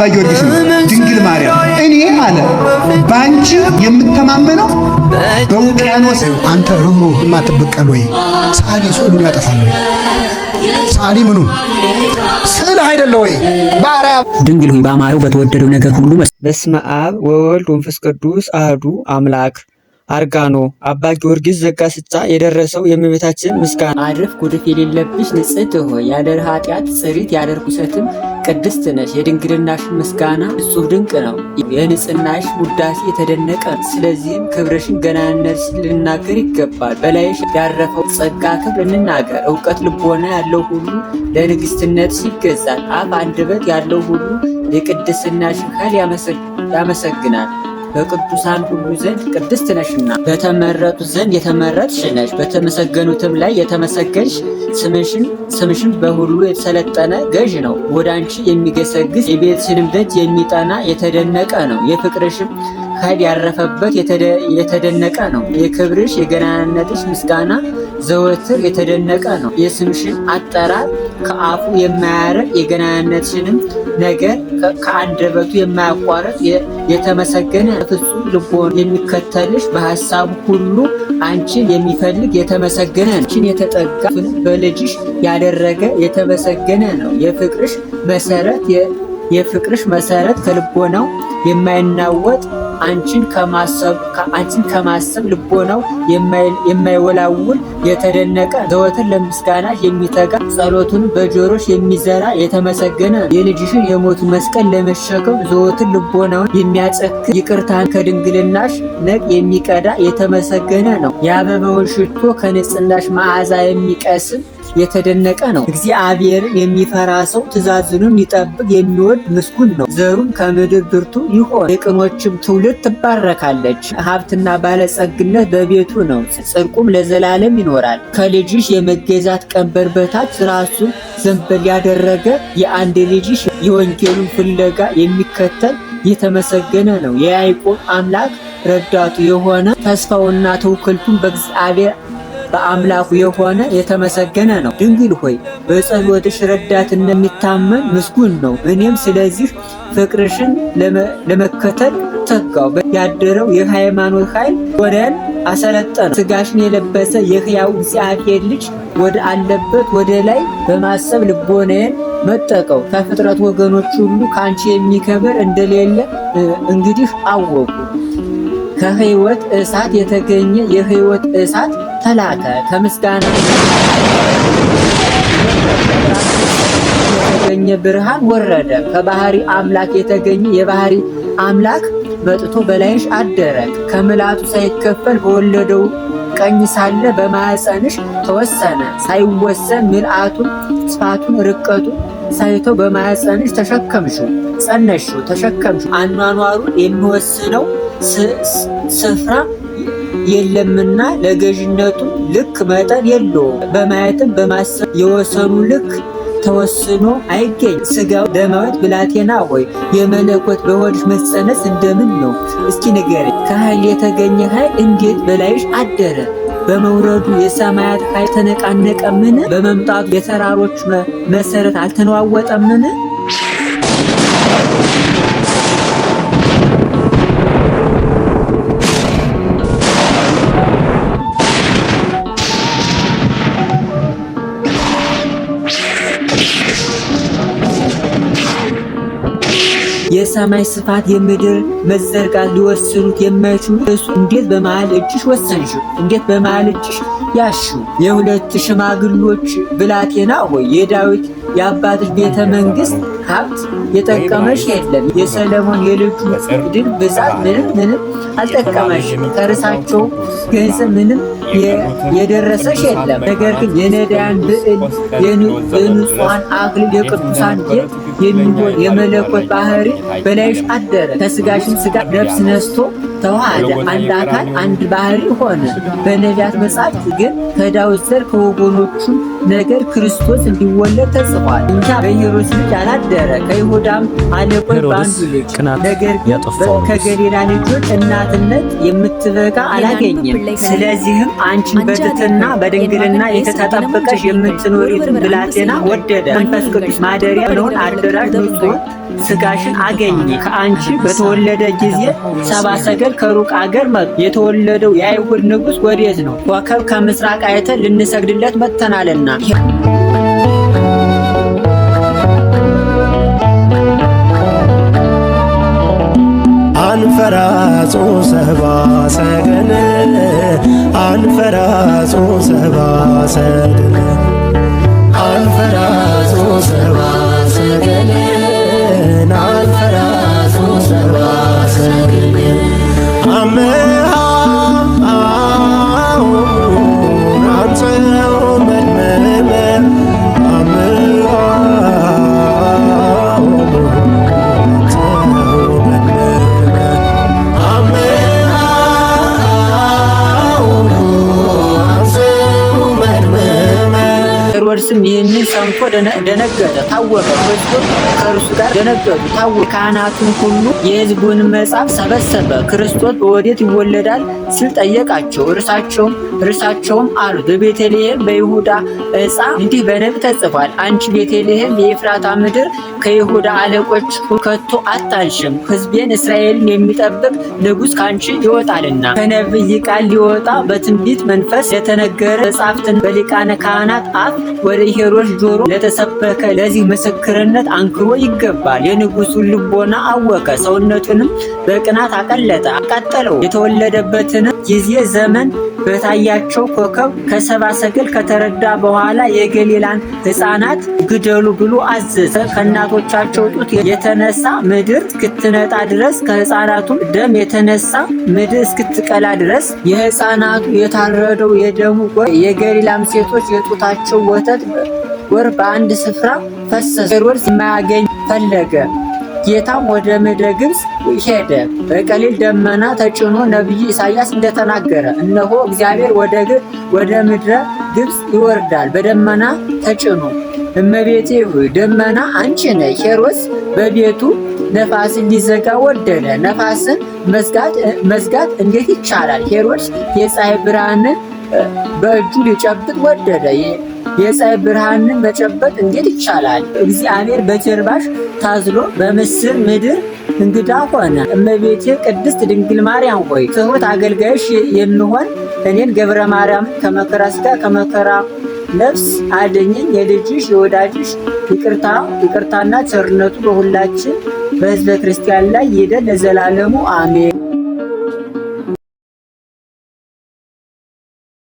ጊዮርጊስ ነው። ድንግል ማርያም እኔ አለ ባንቺ የምተማመነው በውቅያኖስ አንተ ርኅሩህ የማትበቀል ወይ ጻሊ ሶሉን ያጠፋል ወይ ጻሊ ምኑ ስለ አይደለ ወይ ባሪያ ድንግል ሆይ በአማረው በተወደደው ነገር ሁሉ በስመ አብ ወወልድ ወመንፈስ ቅዱስ አሐዱ አምላክ አርጋኖ አባ ጊዮርጊስ ዘጋስጫ የደረሰው የእመቤታችን ምስጋና። አድፍ ጉድፍ የሌለብሽ ንጽሕት ሆይ ያለ ኃጢአት ጽሪት ያለ ርኩሰትም ቅድስት ነሽ። የድንግልናሽ ምስጋና እጹብ ድንቅ ነው። የንጽሕናሽ ውዳሴ የተደነቀ ነው። ስለዚህም ክብርሽን ገናንነትሽን ልናገር ይገባል። በላይሽ ያረፈው ጸጋ ክብር እንናገር። እውቀት ልቦና ያለው ሁሉ ለንግሥትነትሽ ይገዛል። አፍ አንደበት ያለው ሁሉ የቅድስናሽን ኃይል ያመሰግናል። በቅዱሳን ሁሉ ዘንድ ቅድስት ነሽና በተመረጡት ዘንድ የተመረጥሽ ነሽ። በተመሰገኑትም ላይ የተመሰገንሽ ስምሽን በሁሉ የተሰለጠነ ገዥ ነው። ወደ አንቺ የሚገሰግስ የቤትሽንም ደጅ የሚጠና የተደነቀ ነው። የፍቅርሽም ኃይል ያረፈበት የተደነቀ ነው። የክብርሽ የገናንነትሽ ምስጋና ዘወትር የተደነቀ ነው። የስምሽን አጠራር ከአፉ የማያርቅ የገናንነትሽንም ነገር ከአንደበቱ የማያቋርጥ የተመሰገነ ፍጹም ልቦን የሚከተልሽ በሐሳቡ ሁሉ አንቺን የሚፈልግ የተመሰገነ ነው። አንቺን የተጠጋ በልጅሽ ያደረገ የተመሰገነ ነው። የፍቅርሽ መሰረት ከልቦናው የማይናወጥ አንቺን ከማሰብ ልቦናው የማይወላውል የተደነቀ ዘወትር ለምስጋናሽ የሚተጋ ጸሎቱን በጆሮሽ የሚዘራ የተመሰገነ ነው። የልጅሽን የሞት መስቀል ለመሸከም ዘወትር ልቦናውን የሚያጸክር ይቅርታን ከድንግልናሽ ነቅ የሚቀዳ የተመሰገነ ነው። የአበባውን ሽቶ ከንጽሕናሽ መዓዛ የሚቀስም የተደነቀ ነው። እግዚአብሔርን የሚፈራ ሰው ትእዛዙንም ሊጠብቅ የሚወድ ምስጉን ነው። ዘሩም ከምድር ብርቱ ይሆን፣ የቅኖችም ትውልድ ትባረካለች። ሀብትና ባለጸግነት በቤቱ ነው፣ ጽድቁም ለዘላለም ይኖራል። ከልጅሽ የመገዛት ቀንበር በታች ራሱን ዘንበል ያደረገ የአንድ ልጅሽ የወንጌሉን ፍለጋ የሚከተል የተመሰገነ ነው። የያዕቆብ አምላክ ረዳቱ የሆነ ተስፋውና ትውክልቱን በእግዚአብሔር በአምላኩ የሆነ የተመሰገነ ነው። ድንግል ሆይ በጸሎትሽ ረዳት እንደሚታመን ምስጉን ነው። እኔም ስለዚህ ፍቅርሽን ለመከተል ተጋው። ያደረው የሃይማኖት ኃይል ወደን አሰለጠነ። ስጋሽን የለበሰ የሕያው እግዚአብሔር ልጅ ወደ አለበት ወደ ላይ በማሰብ ልቦናዬን መጠቀው። ከፍጥረት ወገኖች ሁሉ ከአንቺ የሚከብር እንደሌለ እንግዲህ አወቁ። ከሕይወት እሳት የተገኘ የሕይወት እሳት ተላከ። ከምስጋና የተገኘ ብርሃን ወረደ። ከባህሪ አምላክ የተገኘ የባህሪ አምላክ መጥቶ በላይሽ አደረ። ከምላቱ ሳይከፈል በወለደው ቀኝ ሳለ በማኅፀንሽ ተወሰነ። ሳይወሰን ምልአቱን ስፋቱን ርቀቱን ሳይተው በማኅፀንሽ ተሸከምሽው፣ ጸነሽው፣ ተሸከምሽው። አኗኗሩን የሚወስነው ስፍራ የለምና ለገዥነቱ ልክ መጠን የለውም። በማየትም በማሰብ የወሰኑ ልክ ተወስኖ አይገኝ። ሥጋው ደማዊት ብላቴና ሆይ የመለኮት በሆድሽ መጸነስ እንደምን ነው? እስኪ ንገረኝ። ከኃይል የተገኘ ኃይል እንዴት በላይሽ አደረ? በመውረዱ የሰማያት ኃይል ተነቃነቀምን? በመምጣቱ የተራሮች መሰረት አልተነዋወጠምን? የሰማይ ስፋት የምድር መዘርጋት ሊወስኑት የማይችሉ እሱ እንዴት በመሃል እጅሽ ወሰንሽው? እንዴት በመሃል እጅሽ ያሽው? የሁለት ሽማግሎች ብላቴና ሆይ የዳዊት የአባትሽ ቤተ መንግሥት ሀብት የጠቀመሽ የለም። የሰለሞን የልጁ ድል ብዛት ምንም አልጠቀመሽም። ከርሳቸው ገንዘብ ምንም የደረሰሽ የለም። ነገር ግን የነዳያን ብዕል፣ የንጹሐን አክሊል፣ የቅዱሳን ጌጥ የሚሆን የመለኮት ባህሪ በላይሽ አደረ። ከሥጋሽም ሥጋ ነፍስ ነስቶ ተዋሃደ። አንድ አካል አንድ ባህሪ ሆነ። በነቢያት መጻሕፍት ግን ከዳዊት ዘር ከወገኖቹም ነገር ክርስቶስ እንዲወለድ ተጽፏል። እንጃ በሄሮድስ ልጅ አላደረ፣ ከይሁዳም አለቆች በአንዱ ልጅ። ነገር ግን ከገሊላ ልጆች እናትነት የምትበቃ አላገኘም። ስለዚህም አንቺን በትሕትና በድንግልና የተጠበቀሽ የምትኖሪትን ብላቴና ወደደ። መንፈስ ቅዱስ ማደሪያ ነውን አዳራሽ ንጹሕ ስጋሽን አገኘ። ከአንቺ በተወለደ ጊዜ ሰብአ ሰገል ከሩቅ አገር መጡ። የተወለደው የአይሁድ ንጉሥ ወዴት ነው? ኮከብ ከምስራቅ አይተን ልንሰግድለት መጥተናልና። አንፈራጾ ሰብአ ሰገል አንፈራጾ ሰብአ ሰገል አንፈራጾ ሰብአ ሰገል አንፈራጾ ሰብአ ሰገል አምሃ አንጸው መድመመ አምሃ ሄሮድስም ይህንን ሰምቶ ደነገጠ፣ ታወቀ። ሕዝቡም ከእርሱ ጋር ደነገጡ፣ ታወቀ። ካህናቱን ሁሉ የሕዝቡን መጻፍ ሰበሰበ። ክርስቶስ በወዴት ይወለዳል ሲል ጠየቃቸው። እርሳቸውም አሉት በቤተልሔም በይሁዳ ዕፃ እንዲህ በነቢይ ተጽፏል፣ አንቺ ቤተልሔም የኤፍራታ ምድር ከይሁዳ አለቆች ከቶ አታንሽም፣ ሕዝቤን እስራኤልን የሚጠብቅ ንጉሥ ካንቺ ይወጣልና። ከነቢይ ቃል ሊወጣ በትንቢት መንፈስ የተነገረ መጻሕፍትን በሊቃነ ካህናት አፍ ወደ ሄሮድስ ጆሮ ለተሰበከ ለዚህ ምስክርነት አንክሮ ይገባል። የንጉሡን ልቦና አወቀ፣ ሰውነቱንም በቅናት አቃጠለው። የተወለደበትን ጊዜ ዘመን በታያቸው ኮከብ ከሰብአ ሰገል ከተረዳ በኋላ የገሊላን ሕፃናት ግደሉ ብሎ አዘዘ። ከእናቶቻቸው ጡት የተነሳ ምድር እስክትነጣ ድረስ ከሕፃናቱም ደም የተነሳ ምድር እስክትቀላ ድረስ የሕፃናቱ የታረደው የደሙ ጎርፍ የገሊላም ሴቶች የጡታቸው ወተት ጎርፍ በአንድ ስፍራ ፈሰሰ። ሄሮድስ የማያገኝ ፈለገ። ጌታም ወደ ምድረ ግብፅ ሄደ። በቀሊል ደመና ተጭኖ ነቢዩ ኢሳይያስ እንደተናገረ እነሆ እግዚአብሔር ወደ ምድረ ግብፅ ይወርዳል በደመና ተጭኖ። እመቤቴ ሆይ ደመና አንቺ ነሽ። ሄሮድስ በቤቱ ነፋስን ሊዘጋ ወደደ። ነፋስን መዝጋት እንዴት ይቻላል? ሄሮድስ የፀሐይ ብርሃንን በእጁ ሊጨብጥ ወደደ። የፀሐይ ብርሃንን መጨበጥ እንዴት ይቻላል? እግዚአብሔር በጀርባሽ ታዝሎ በምስር ምድር እንግዳ ሆነ። እመቤቴ ቅድስት ድንግል ማርያም ሆይ ትሑት አገልጋይሽ የምሆን እኔን ገብረ ማርያም ከመከራ ሥጋ ከመከራ ነፍስ አድኝኝ። የልጅሽ የወዳጅሽ ይቅርታና ቸርነቱ በሁላችን በሕዝበ ክርስቲያን ላይ ይደር ለዘላለሙ አሜን።